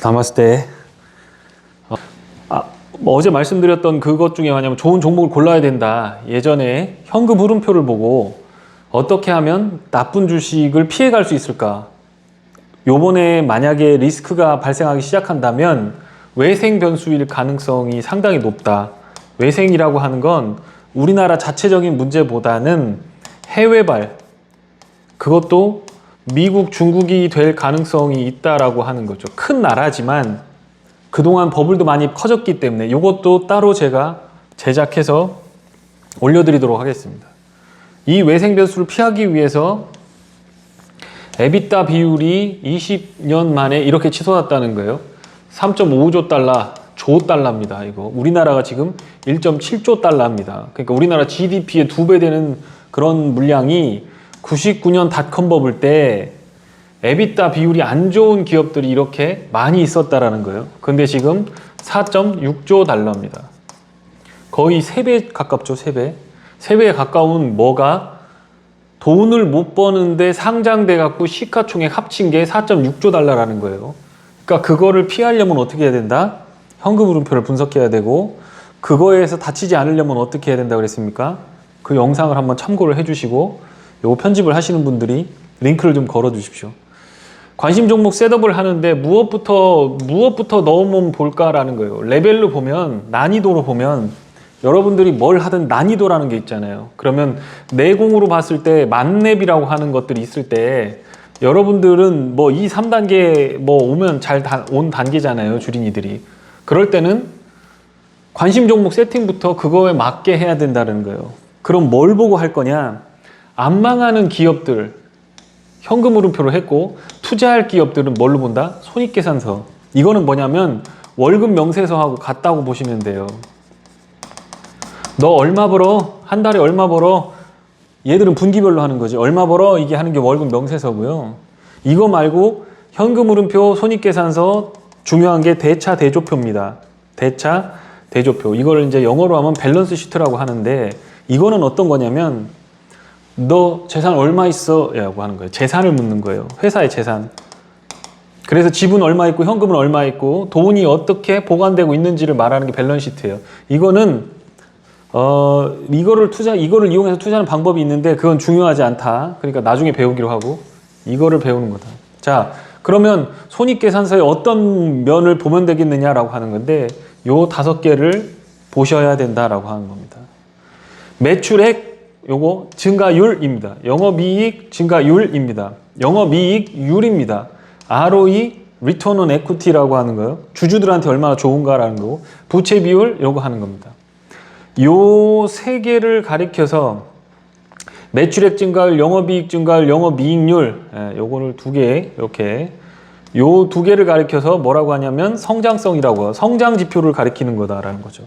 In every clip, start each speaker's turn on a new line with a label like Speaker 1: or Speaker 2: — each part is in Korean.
Speaker 1: 남았을 때 뭐 어제 말씀드렸던 그것 중에 뭐냐면 좋은 종목을 골라야 된다. 예전에 현금 흐름표를 보고 어떻게 하면 나쁜 주식을 피해갈 수 있을까? 요번에 만약에 리스크가 발생하기 시작한다면 외생 변수일 가능성이 상당히 높다. 외생이라고 하는 건 우리나라 자체적인 문제보다는 해외발, 그것도 미국, 중국이 될 가능성이 있다라고 하는 거죠. 큰 나라지만 그동안 버블도 많이 커졌기 때문에 이것도 따로 제가 제작해서 올려드리도록 하겠습니다. 이 외생 변수를 피하기 위해서 에비타 비율이 20년 만에 이렇게 치솟았다는 거예요. 3.5조 달러, 조 달러입니다. 이거 우리나라가 지금 1.7조 달러입니다. 그러니까 우리나라 GDP의 2배 되는 그런 물량이 99년 닷컴 버블 때 에비타 비율이 안 좋은 기업들이 이렇게 많이 있었다라는 거예요. 근데 지금 4.6조 달러입니다. 거의 3배 가깝죠, 3배. 3배에 가까운 뭐가 돈을 못 버는데 상장돼 갖고 시가총액 합친 게 4.6조 달러라는 거예요. 그러니까 그거를 피하려면 어떻게 해야 된다? 현금 흐름표를 분석해야 되고, 그거에서 다치지 않으려면 어떻게 해야 된다고 그랬습니까? 그 영상을 한번 참고를 해주시고 요거 편집을 하시는 분들이 링크를 좀 걸어 주십시오. 관심 종목 셋업을 하는데 무엇부터 넣으면 볼까라는 거예요. 레벨로 보면, 난이도로 보면 여러분들이 뭘 하든 난이도라는 게 있잖아요. 그러면 내공으로 봤을 때 만렙이라고 하는 것들이 있을 때 여러분들은 뭐 2, 3단계 뭐 오면 잘 온 단계잖아요, 주린이들이. 그럴 때는 관심 종목 세팅부터 그거에 맞게 해야 된다는 거예요. 그럼 뭘 보고 할 거냐? 안 망하는 기업들 현금 흐름표로 했고, 투자할 기업들은 뭘로 본다? 손익계산서. 이거는 뭐냐면 월급 명세서하고 같다고 보시면 돼요. 너 얼마 벌어? 한 달에 얼마 벌어? 얘들은 분기별로 하는 거지. 얼마 벌어? 이게 하는 게 월급 명세서고요. 이거 말고 현금 흐름표, 손익계산서, 중요한 게 대차 대조표입니다. 대차 대조표. 이걸 이제 영어로 하면 밸런스 시트라고 하는데, 이거는 어떤 거냐면 너 재산 얼마 있어? 라고 하는 거예요. 재산을 묻는 거예요. 회사의 재산. 그래서 지분 얼마 있고 현금은 얼마 있고 돈이 어떻게 보관되고 있는지를 말하는 게 밸런스 시트예요. 이거는 이거를 이용해서 투자하는 방법이 있는데 그건 중요하지 않다. 그러니까 나중에 배우기로 하고 이거를 배우는 거다. 자, 그러면 손익계산서의 어떤 면을 보면 되겠느냐라고 하는 건데 요 5개를 보셔야 된다라고 하는 겁니다. 매출액 요거 증가율입니다. 영업이익 증가율입니다. 영업이익률입니다. ROE, Return on Equity라고 하는 거예요. 주주들한테 얼마나 좋은가라는 거고, 부채 비율 요거 하는 겁니다. 요 3개를 가리켜서 매출액 증가율, 영업이익 증가율, 영업이익률, 요거를 2개 이렇게 요 2개를 가리켜서 뭐라고 하냐면 성장성이라고 해요. 성장 지표를 가리키는 거다라는 거죠.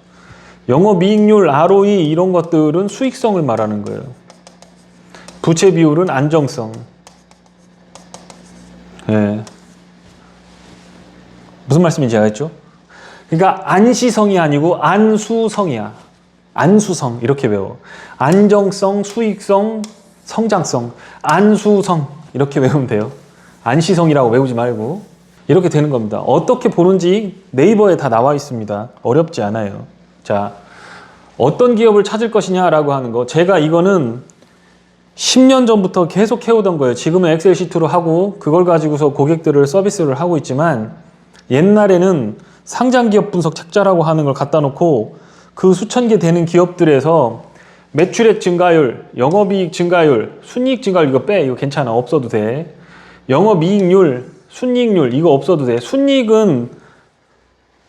Speaker 1: 영업이익률, ROE 이런 것들은 수익성을 말하는 거예요. 부채 비율은 안정성. 예. 무슨 말씀인지 알겠죠? 그러니까 안시성이 아니고 안수성이야. 안수성 이렇게 배워. 안정성, 수익성, 성장성. 안수성 이렇게 외우면 돼요. 안시성이라고 외우지 말고 이렇게 되는 겁니다. 어떻게 보는지 네이버에 다 나와 있습니다. 어렵지 않아요. 자, 어떤 기업을 찾을 것이냐라고 하는 거. 제가 이거는 10년 전부터 계속 해오던 거예요. 지금은 엑셀 시트로 하고 그걸 가지고서 고객들을 서비스를 하고 있지만, 옛날에는 상장기업 분석 책자라고 하는 걸 갖다 놓고 그 수천 개 되는 기업들에서 매출액 증가율, 영업이익 증가율, 순이익 증가율 이거 빼. 이거 괜찮아. 없어도 돼. 영업이익률, 순이익률 이거 없어도 돼.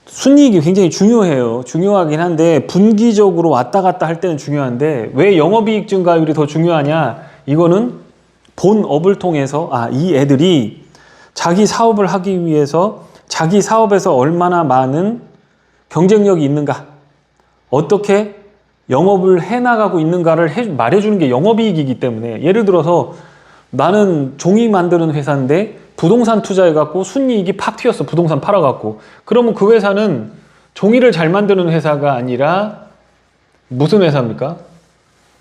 Speaker 1: 순이익이 굉장히 중요해요. 중요하긴 한데 분기적으로 왔다 갔다 할 때는 중요한데 왜 영업이익 증가율이 더 중요하냐? 이거는 본업을 통해서 이 애들이 자기 사업을 하기 위해서 자기 사업에서 얼마나 많은 경쟁력이 있는가, 어떻게 영업을 해나가고 있는가를 말해주는 게 영업이익이기 때문에, 예를 들어서 나는 종이 만드는 회사인데 부동산 투자해갖고 순이익이 팍 튀었어. 부동산 팔아갖고. 그러면 그 회사는 종이를 잘 만드는 회사가 아니라 무슨 회사입니까?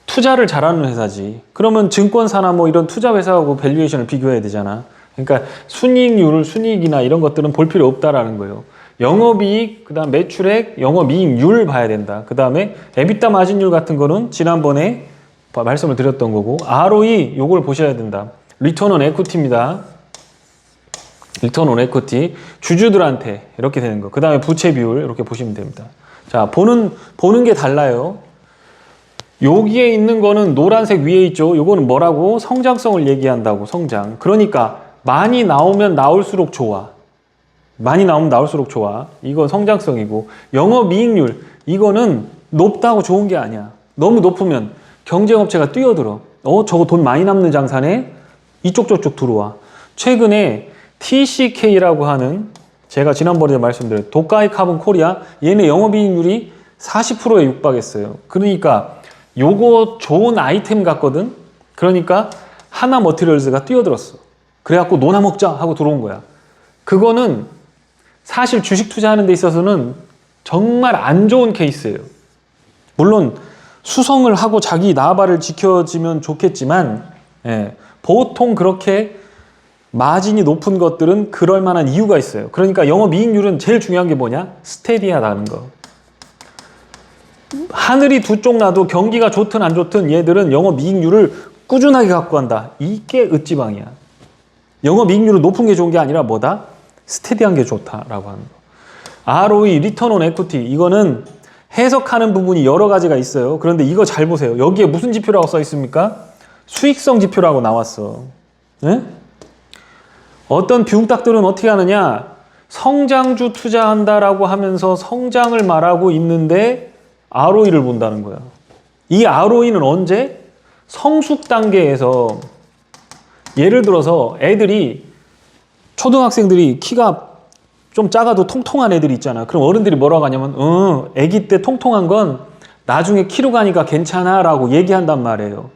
Speaker 1: 투자를 잘하는 회사지. 그러면 증권사나 뭐 이런 투자 회사하고 밸류에이션을 비교해야 되잖아. 그러니까 순이익이나 이런 것들은 볼 필요 없다라는 거예요. 영업이익, 그 다음 매출액, 영업이익률 봐야 된다. 그 다음에 에비타 마진율 같은 거는 지난번에 말씀을 드렸던 거고, ROE 요걸 보셔야 된다. 리턴 온 에퀴티입니다. 리턴 온 에퀴티. 주주들한테 이렇게 되는 거. 그 다음에 부채 비율 이렇게 보시면 됩니다. 자, 보는 게 달라요. 여기에 있는 거는 노란색 위에 있죠. 요거는 뭐라고? 성장성을 얘기한다고, 성장. 그러니까 많이 나오면 나올수록 좋아. 많이 나오면 나올수록 좋아. 이건 성장성이고, 영업이익률, 이거는 높다고 좋은 게 아니야. 너무 높으면 경쟁업체가 뛰어들어. 저거 돈 많이 남는 장사네? 이쪽 저쪽 들어와. 최근에 TCK라고 하는, 제가 지난번에 말씀드린 도카이 카본 코리아, 얘네 영업이익률이 40%에 육박했어요. 그러니까 요거 좋은 아이템 같거든? 그러니까 하나 머티리얼즈가 뛰어들었어. 그래갖고 노나 먹자 하고 들어온 거야. 그거는 사실 주식 투자하는 데 있어서는 정말 안 좋은 케이스예요. 물론 수성을 하고 자기 나발을 지켜지면 좋겠지만, 보통 그렇게 마진이 높은 것들은 그럴 만한 이유가 있어요. 그러니까 영업이익률은 제일 중요한 게 뭐냐? 스테디하다는 거. 하늘이 두 쪽 나도 경기가 좋든 안 좋든 얘들은 영업이익률을 꾸준하게 갖고 간다. 이게 으찌방이야. 영업이익률은 높은 게 좋은 게 아니라 뭐다? 스테디한 게 좋다라고 하는 거. ROE, 리턴 온 에퀴티, 이거는 해석하는 부분이 여러 가지가 있어요. 그런데 이거 잘 보세요. 여기에 무슨 지표라고 써 있습니까? 수익성 지표라고 나왔어. 네? 어떤 비움닭들은 어떻게 하느냐? 성장주 투자한다라고 하면서 성장을 말하고 있는데 ROE를 본다는 거야. 이 ROE는 언제? 성숙 단계에서, 예를 들어서 애들이, 초등학생들이 키가 좀 작아도 통통한 애들이 있잖아. 그럼 어른들이 뭐라고 하냐면, 애기 때 통통한 건 나중에 키로 가니까 괜찮아 라고 얘기한단 말이에요.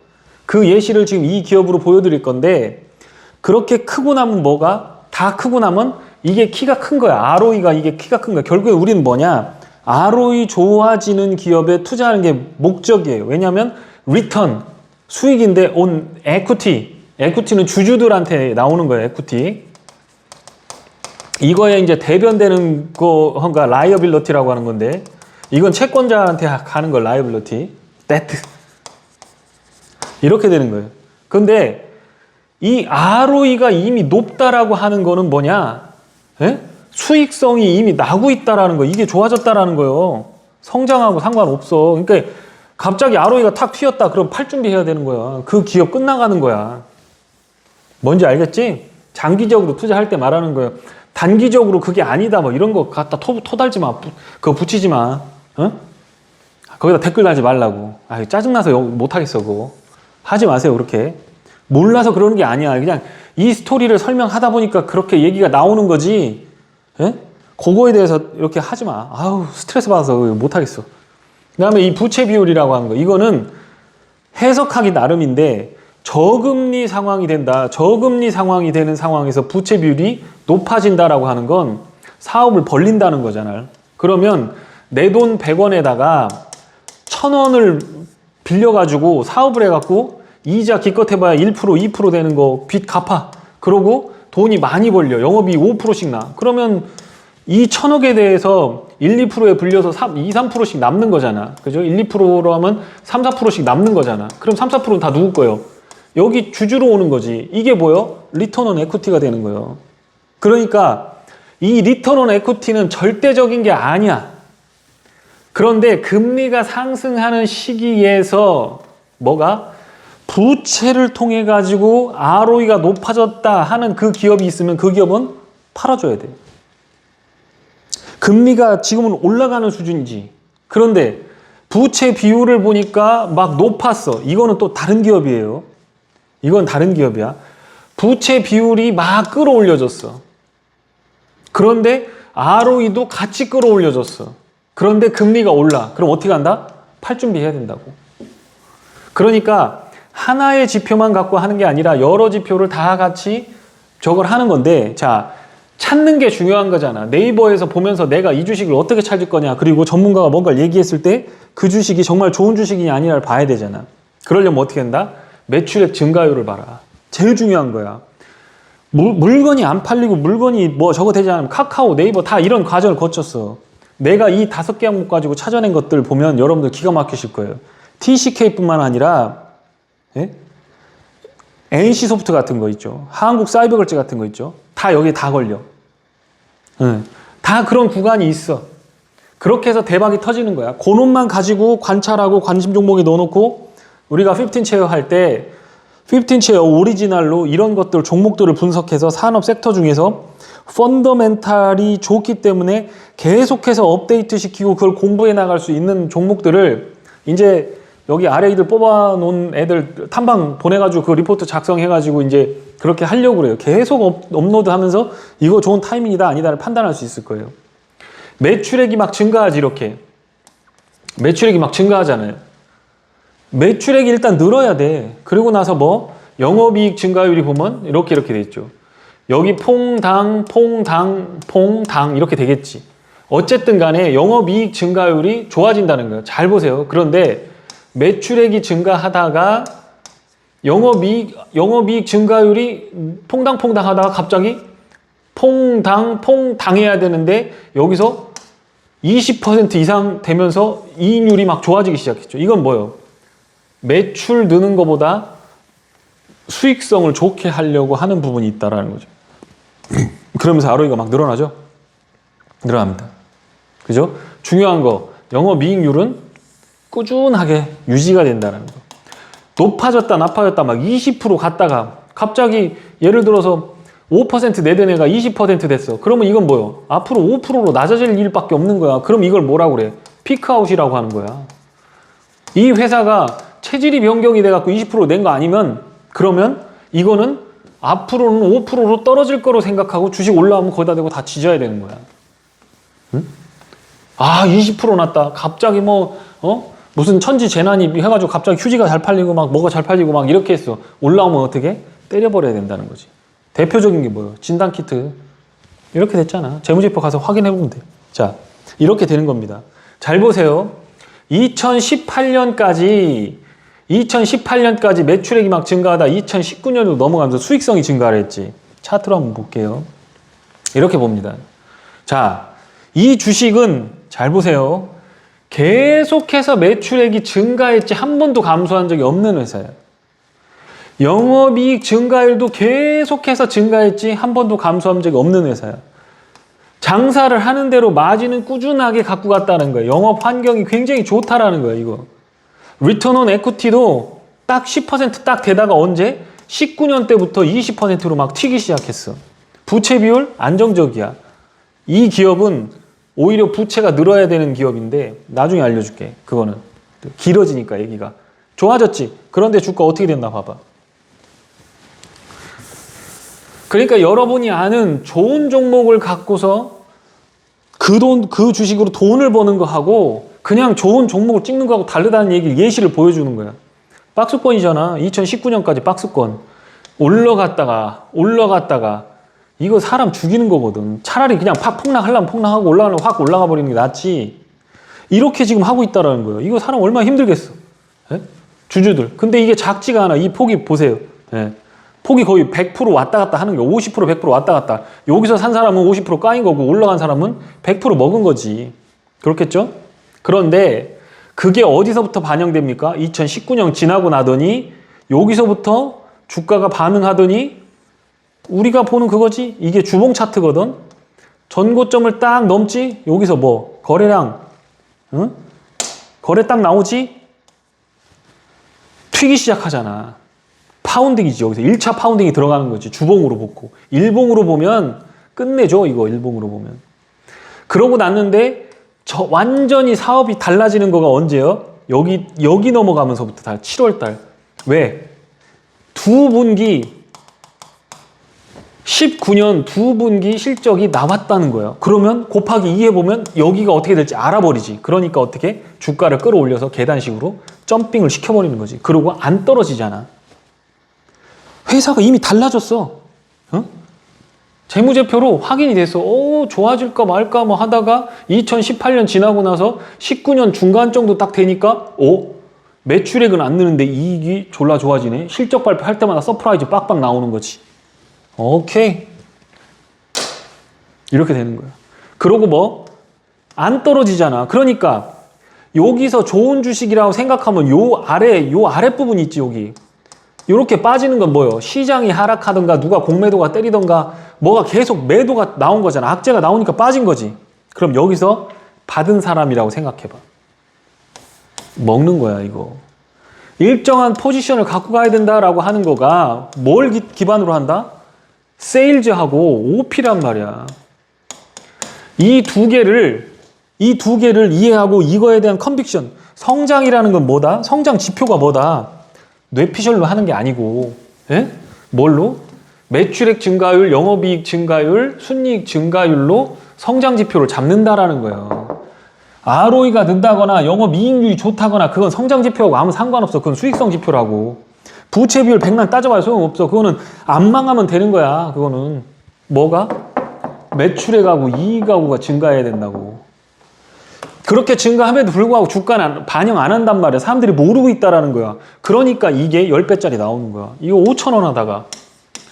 Speaker 1: 그 예시를 지금 이 기업으로 보여드릴 건데, 그렇게 크고 나면 뭐가? 다 크고 나면 이게 키가 큰 거야. ROE가 이게 키가 큰 거야. 결국에 우리는 뭐냐? ROE 좋아지는 기업에 투자하는 게 목적이에요. 왜냐하면 리턴, 수익인데 온 에퀴티, 에퀴티는 주주들한테 나오는 거예요. 에퀴티. 이거에 이제 대변되는 거가 라이어빌러티라고 하는 건데, 이건 채권자한테 가는 거 라이어빌러티, 데트. 이렇게 되는 거예요. 근데 이 ROE가 이미 높다라고 하는 거는 뭐냐? 수익성이 이미 나고 있다라는 거, 이게 좋아졌다라는 거예요. 성장하고 상관없어. 그러니까 갑자기 ROE가 탁 튀었다. 그럼 팔 준비해야 되는 거야. 그 기업 끝나가는 거야. 뭔지 알겠지? 장기적으로 투자할 때 말하는 거예요. 단기적으로 그게 아니다 뭐 이런 거 갖다 토달지 마. 그거 붙이지 마. 거기다 댓글 달지 말라고. 짜증나서 못하겠어 그거. 하지 마세요 그렇게. 몰라서 그러는 게 아니야. 그냥 이 스토리를 설명하다 보니까 그렇게 얘기가 나오는 거지. 그거에 대해서 이렇게 하지 마. 아우 스트레스 받아서 못하겠어. 그 다음에 이 부채 비율이라고 하는 거, 이거는 해석하기 나름인데, 저금리 상황이 된다. 저금리 상황이 되는 상황에서 부채 비율이 높아진다라고 하는 건 사업을 벌린다는 거잖아요. 그러면 내 돈 100원에다가 1000원을 빌려가지고 사업을 해갖고 이자 기껏 해봐야 1%, 2% 되는 거 빚 갚아. 그러고 돈이 많이 벌려. 영업이 5%씩 나. 그러면 이 1000억에 대해서 1, 2%에 불려서 2, 3%씩 남는 거잖아. 그죠? 1, 2%로 하면 3, 4%씩 남는 거잖아. 그럼 3, 4%는 다 누구 거예요? 여기 주주로 오는 거지. 이게 뭐요? 리턴 온 에퀴티가 되는 거예요. 그러니까 이 리턴 온 에퀴티는 절대적인 게 아니야. 그런데 금리가 상승하는 시기에서 뭐가? 부채를 통해 가지고 ROE가 높아졌다 하는 그 기업이 있으면 그 기업은 팔아줘야 돼. 금리가 지금은 올라가는 수준이지. 그런데 부채 비율을 보니까 막 높았어. 이거는 또 다른 기업이에요. 이건 다른 기업이야. 부채 비율이 막 끌어올려졌어. 그런데 ROE도 같이 끌어올려졌어. 그런데 금리가 올라. 그럼 어떻게 한다? 팔 준비해야 된다고. 그러니까 하나의 지표만 갖고 하는 게 아니라 여러 지표를 다 같이 저걸 하는 건데, 자, 찾는 게 중요한 거잖아. 네이버에서 보면서 내가 이 주식을 어떻게 찾을 거냐, 그리고 전문가가 뭔가를 얘기했을 때 그 주식이 정말 좋은 주식이냐 아니냐를 봐야 되잖아. 그러려면 어떻게 한다? 매출액 증가율을 봐라. 제일 중요한 거야. 물건이 안 팔리고 물건이 뭐 저거 되지 않으면 카카오, 네이버 다 이런 과정을 거쳤어. 내가 이 5개 항목 가지고 찾아낸 것들 보면 여러분들 기가 막히실 거예요. TCK뿐만 아니라 예? NC소프트 같은 거 있죠. 한국사이버걸즈 같은 거 있죠. 다 여기에 다 걸려. 예. 다 그런 구간이 있어. 그렇게 해서 대박이 터지는 거야. 그 놈만 가지고 관찰하고 관심 종목에 넣어놓고 우리가 15체어 할 때 15체어 오리지널로 이런 것들 종목들을 분석해서 산업 섹터 중에서 펀더멘탈이 좋기 때문에 계속해서 업데이트 시키고 그걸 공부해 나갈 수 있는 종목들을 이제 여기 아래 애들 뽑아놓은 애들 탐방 보내가지고 그 리포트 작성해가지고 이제 그렇게 하려고 그래요. 계속 업로드 하면서 이거 좋은 타이밍이다 아니다를 판단할 수 있을 거예요. 매출액이 막 증가하지 이렇게. 매출액이 막 증가하잖아요. 매출액이 일단 늘어야 돼. 그리고 나서 뭐 영업이익 증가율이 보면 이렇게 돼 있죠. 여기 퐁당 이렇게 되겠지. 어쨌든 간에 영업이익 증가율이 좋아진다는 거예요. 잘 보세요. 그런데 매출액이 증가하다가 영업이익 증가율이 퐁당 하다가 갑자기 퐁당 해야 되는데 여기서 20% 이상 되면서 이익률이 막 좋아지기 시작했죠. 이건 뭐예요? 매출 느는 것보다 수익성을 좋게 하려고 하는 부분이 있다라는 거죠. 그러면서 ROE가 막 늘어나죠? 늘어납니다. 그죠? 중요한 거, 영업이익률은 꾸준하게 유지가 된다는 거. 높아졌다, 나빠졌다 막 20% 갔다가 갑자기 예를 들어서 5% 내던 애가 20% 됐어. 그러면 이건 뭐예요? 앞으로 5%로 낮아질 일밖에 없는 거야. 그럼 이걸 뭐라고 그래? 피크아웃이라고 하는 거야. 이 회사가 체질이 변경이 돼갖고 20% 낸 거 아니면 그러면 이거는 앞으로는 5%로 떨어질 거로 생각하고 주식 올라오면 거기다 대고 다 지져야 되는 거야. 응? 아, 20% 났다. 갑자기 무슨 천지재난이 해가지고 갑자기 휴지가 잘 팔리고 막 뭐가 잘 팔리고 막 이렇게 했어. 올라오면 어떻게? 때려버려야 된다는 거지. 대표적인 게 뭐예요? 진단키트. 이렇게 됐잖아. 재무제표 가서 확인해보면 돼. 자, 이렇게 되는 겁니다. 잘 보세요. 2018년까지 매출액이 막 증가하다 2019년으로 넘어가면서 수익성이 증가를 했지. 차트로 한번 볼게요. 이렇게 봅니다. 자, 이 주식은 잘 보세요. 계속해서 매출액이 증가했지 한 번도 감소한 적이 없는 회사예요. 영업이익 증가율도 계속해서 증가했지 한 번도 감소한 적이 없는 회사예요. 장사를 하는 대로 마진은 꾸준하게 갖고 갔다는 거예요. 영업 환경이 굉장히 좋다라는 거예요, 이거. 리턴 온 에퀴티도 딱 10% 딱 되다가 언제? 19년 때부터 20%로 막 튀기 시작했어. 부채 비율 안정적이야. 이 기업은 오히려 부채가 늘어야 되는 기업인데 나중에 알려줄게. 그거는 길어지니까 얘기가. 좋아졌지? 그런데 주가 어떻게 됐나 봐봐. 그러니까 여러분이 아는 좋은 종목을 갖고서 그 주식으로 돈을 버는 거하고 그냥 좋은 종목을 찍는 거하고 다르다는 얘기를 예시를 보여주는 거야. 박스권이잖아. 2019년까지 박스권. 올라갔다가 이거 사람 죽이는 거거든. 차라리 그냥 팍 폭락하려면 폭락하고 올라가려면 확 올라가 버리는 게 낫지. 이렇게 지금 하고 있다라는 거예요. 이거 사람 얼마나 힘들겠어. 예? 주주들. 근데 이게 작지가 않아. 이 폭이 보세요. 예. 폭이 거의 100% 왔다 갔다 하는 거예요. 50% 100% 왔다 갔다. 여기서 산 사람은 50% 까인 거고 올라간 사람은 100% 먹은 거지. 그렇겠죠? 그런데 그게 어디서부터 반영됩니까? 2019년 지나고 나더니 여기서부터 주가가 반응하더니 우리가 보는 그거지? 이게 주봉 차트거든? 전고점을 딱 넘지? 여기서 뭐 거래량 응? 거래 딱 나오지? 튀기 시작하잖아. 파운딩이지. 여기서 1차 파운딩이 들어가는 거지. 주봉으로 보고. 일봉으로 보면 끝내줘. 이거 일봉으로 보면. 그러고 났는데 완전히 사업이 달라지는 거가 언제요? 여기 넘어가면서부터 다 7월달. 왜? 19년 두 분기 실적이 나왔다는 거예요. 그러면 곱하기 2 해보면 여기가 어떻게 될지 알아버리지. 그러니까 어떻게? 주가를 끌어올려서 계단식으로 점핑을 시켜버리는 거지. 그러고 안 떨어지잖아. 회사가 이미 달라졌어. 어? 재무제표로 확인이 됐어. 좋아질까 말까 뭐 하다가 2018년 지나고 나서 19년 중간 정도 딱 되니까 매출액은 안 느는데 이익이 졸라 좋아지네. 실적 발표할 때마다 서프라이즈 빡빡 나오는 거지. 오케이. 이렇게 되는 거야. 그러고 뭐? 안 떨어지잖아. 그러니까 여기서 좋은 주식이라고 생각하면 요 아랫부분 있지, 여기. 이렇게 빠지는 건 뭐예요? 시장이 하락하던가 누가 공매도가 때리던가 뭐가 계속 매도가 나온 거잖아. 악재가 나오니까 빠진 거지. 그럼 여기서 받은 사람이라고 생각해봐. 먹는 거야, 이거. 일정한 포지션을 갖고 가야 된다라고 하는 거가 뭘 기반으로 한다? 세일즈하고 OP란 말이야. 이 두 개를 이해하고 이거에 대한 컨빅션. 성장이라는 건 뭐다? 성장 지표가 뭐다? 뇌피셜로 하는 게 아니고, 예? 뭘로? 매출액 증가율, 영업이익 증가율, 순이익 증가율로 성장 지표를 잡는다라는 거예요. ROE가 는다거나 영업이익률이 좋다거나 그건 성장 지표하고 아무 상관없어. 그건 수익성 지표라고. 부채 비율 100만 따져봐야 소용없어. 그거는 안 망하면 되는 거야. 그거는 뭐가? 매출액하고 이익하고가 증가해야 된다고. 그렇게 증가함에도 불구하고 주가는 반영 안 한단 말이야. 사람들이 모르고 있다라는 거야. 그러니까 이게 10배짜리 나오는 거야. 이거 5,000원 하다가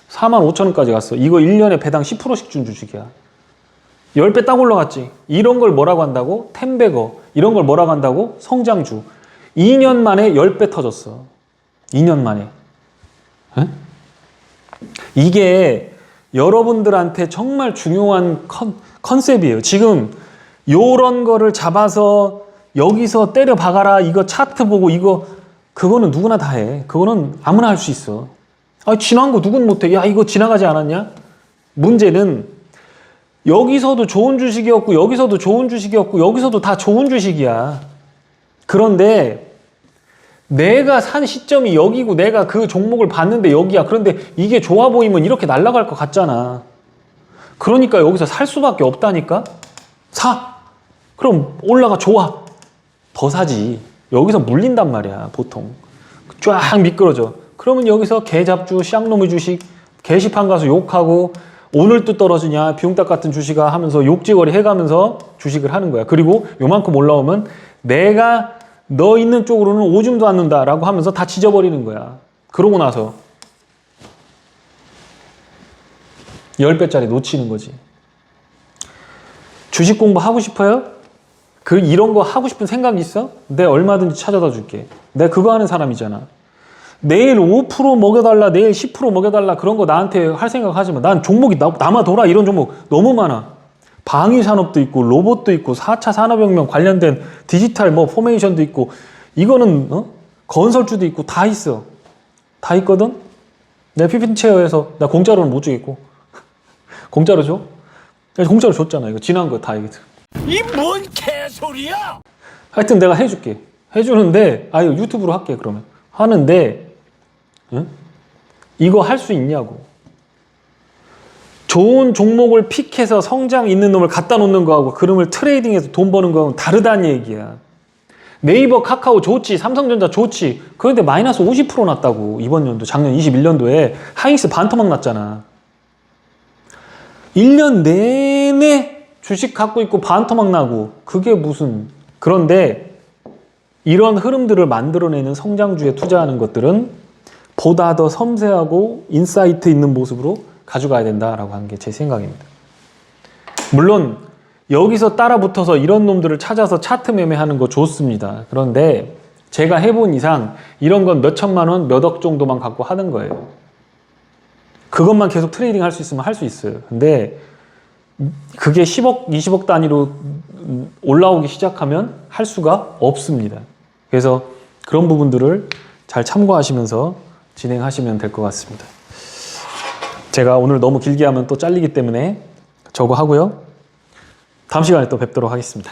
Speaker 1: 45,000원까지 갔어. 이거 1년에 배당 10%씩 준 주식이야. 10배 딱 올라갔지. 이런 걸 뭐라고 한다고? 텐베거. 이런 걸 뭐라고 한다고? 성장주. 2년 만에 10배 터졌어. 2년 만에. 에? 이게 여러분들한테 정말 중요한 컨셉이에요. 지금 요런 거를 잡아서 여기서 때려 박아라. 이거 차트 보고 이거 그거는 누구나 다 해. 그거는 아무나 할 수 있어. 아, 지나간 거 누군 못해. 야, 이거 지나가지 않았냐? 문제는 여기서도 좋은 주식이었고 여기서도 좋은 주식이었고 여기서도 다 좋은 주식이야. 그런데 내가 산 시점이 여기고 내가 그 종목을 봤는데 여기야. 그런데 이게 좋아 보이면 이렇게 날아갈 것 같잖아. 그러니까 여기서 살 수밖에 없다니까? 사! 그럼 올라가. 좋아. 더 사지. 여기서 물린단 말이야, 보통. 쫙 미끄러져. 그러면 여기서 개잡주, 쌍놈의 주식, 게시판 가서 욕하고 오늘 또 떨어지냐, 비용닭 같은 주식아 하면서 욕지거리 해가면서 주식을 하는 거야. 그리고 요만큼 올라오면 내가 너 있는 쪽으로는 오줌도 안 는다라고 하면서 다 지져버리는 거야. 그러고 나서 10배짜리 놓치는 거지. 주식 공부하고 싶어요? 이런 거 하고 싶은 생각 있어? 내가 얼마든지 찾아다 줄게. 내가 그거 하는 사람이잖아. 내일 5% 먹여달라, 내일 10% 먹여달라 그런 거 나한테 할 생각 하지 마. 난 종목이 남아 돌아. 이런 종목 너무 많아. 방위산업도 있고 로봇도 있고 4차 산업혁명 관련된 디지털 뭐 포메이션도 있고 이거는 건설주도 있고 다 있어. 다 있거든. 내 피피체어에서 나 공짜로는 못 주겠고 공짜로 줘? 공짜로 줬잖아. 이거 지난 거 다 얘기해.
Speaker 2: 이 뭔 개소리야?
Speaker 1: 하여튼 내가 해줄게. 해주는데 이거 유튜브로 할게. 그러면 하는데 응? 이거 할 수 있냐고. 좋은 종목을 픽해서 성장 있는 놈을 갖다 놓는 거하고 그놈을 트레이딩해서 돈 버는 거하고는 다르다는 얘기야. 네이버, 카카오 좋지, 삼성전자 좋지. 그런데 마이너스 50% 났다고. 이번 연도, 작년 21년도에 하이닉스 반토막 났잖아. 1년 내내 주식 갖고 있고 반토막 나고 그게 무슨. 그런데 이런 흐름들을 만들어내는 성장주에 투자하는 것들은 보다 더 섬세하고 인사이트 있는 모습으로 가져가야 된다라고 하는 게 제 생각입니다. 물론 여기서 따라붙어서 이런 놈들을 찾아서 차트 매매하는 거 좋습니다. 그런데 제가 해본 이상 이런 건 몇 천만 원, 몇 억 정도만 갖고 하는 거예요. 그것만 계속 트레이딩 할 수 있으면 할 수 있어요. 근데 그게 10억, 20억 단위로 올라오기 시작하면 할 수가 없습니다. 그래서 그런 부분들을 잘 참고하시면서 진행하시면 될 것 같습니다. 제가 오늘 너무 길게 하면 또 잘리기 때문에 저거 하고요. 다음 시간에 또 뵙도록 하겠습니다.